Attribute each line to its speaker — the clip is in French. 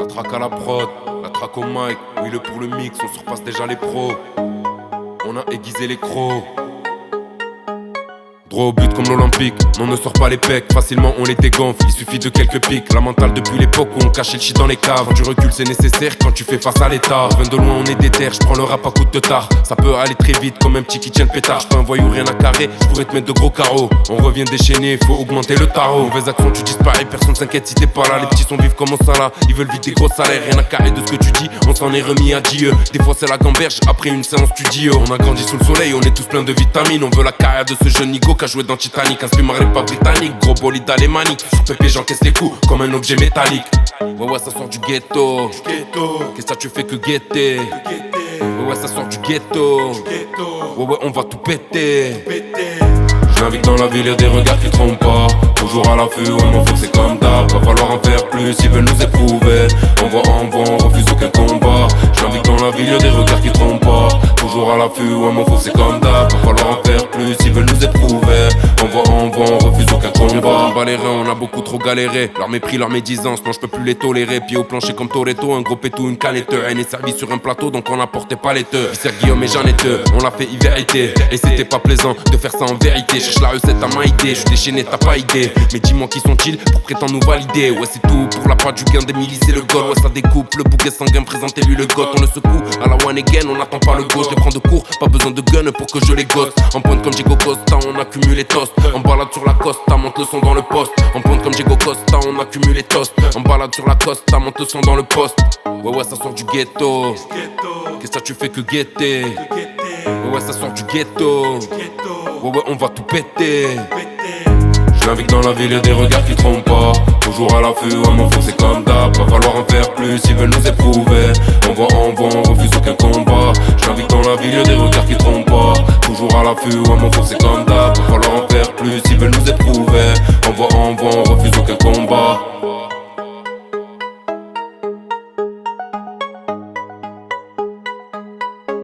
Speaker 1: La traque à la prod, la traque au mic. Oui, le pour le mix, on surpasse déjà les pros. On a aiguisé les crocs. Droit au but comme l'Olympique, mais on ne sort pas les pecs. Facilement on les dégonfle, il suffit de quelques pics. La mentale depuis l'époque où on cachait le shit dans les caves. Quand tu recules c'est nécessaire quand tu fais face à l'état. Reviens de loin on est déter, j'prends le rap à coups de tard. Ça peut aller très vite comme un petit qui tient le pétard. J'suis pas un voyou rien à carrer, j'pourrais te mettre de gros carreaux. On revient déchaîné, faut augmenter le tarot. Mauvaise action tu disparais, personne s'inquiète si t'es pas là. Les petits sont vifs comme au Salah, ils veulent vite des gros salaires. Rien à carrer de ce que tu dis, on s'en est remis à Dieu. Des fois c'est la gamberge, après une séance studio. On a grandi sous le soleil, on est tous pleins de vitamines. On veut la carrière de ce jeune Nigo qui a joué dans Titanic. Un spumar est pas britannique, gros bolide alémanique. Sur Pépé j'encaisse les coups comme un objet métallique. Ouais ça sort du ghetto. Qu'est-ce que tu fais que guetter? Ouais ça sort du ghetto. Ouais on va tout péter. J'navigue dans la ville, y'a des regards qui trompent pas. Toujours à l'affût, ouais mon faut c'est comme d'hab. Va falloir en faire plus, ils veulent nous éprouver. On refuse aucun combat. J'navigue dans la ville, y'a des regards qui trompent pas. Toujours à l'affût, ouais mon faut c'est comme d'hab. Va falloir en faire plus, ils veulent nous éprouver. On refuse aucun combat. On bat les reins, on a beaucoup trop galéré. Leur mépris, leur médisance, non je peux plus les tolérer. Pieds au plancher comme Toretto, un gros pétou, une canette. Elle est servie sur un plateau donc on apportait pas les teux. Visser Guillaume et Jeannette, on l'a fait hiver-été. Et c'était pas plaisant de faire ça en vérité. Cherche la recette à m'aider, je suis déchaîné, t'as pas idée. Mais dis-moi qui sont-ils pour prétendre nous valider. Ouais c'est tout pour la part du gain des milices et le goal. Ouais ça découpe, le bouquet sanguin, présentez-lui le goth. On le secoue à la one again, on n'attend pas le gauche. Je les prends de court, pas besoin de gun pour que je les gosse. En pointe comme Diego Costa, on accumule les toasts. En balade sur la costa, monte le son dans le poste. En pointe comme Diego Costa, on accumule les toasts. En balade sur la costa, monte le son dans le poste. Ouais ça sort du ghetto. Qu'est-ce que tu fais que guetter? Ouais ça sort du ghetto. Ouais on va tout péter. J'navigue dans la ville, y'a des regards qui trompent pas. Toujours à l'affût, ouais mon faut c'est comme d'hab. Va falloir en faire plus, ils veulent nous éprouver. On refuse aucun combat. J'navigue dans la ville, y'a des regards qui trompent pas. Toujours à l'affût, ouais mon faut c'est comme d'hab. Va falloir en faire plus, ils veulent nous éprouver. On refuse aucun combat.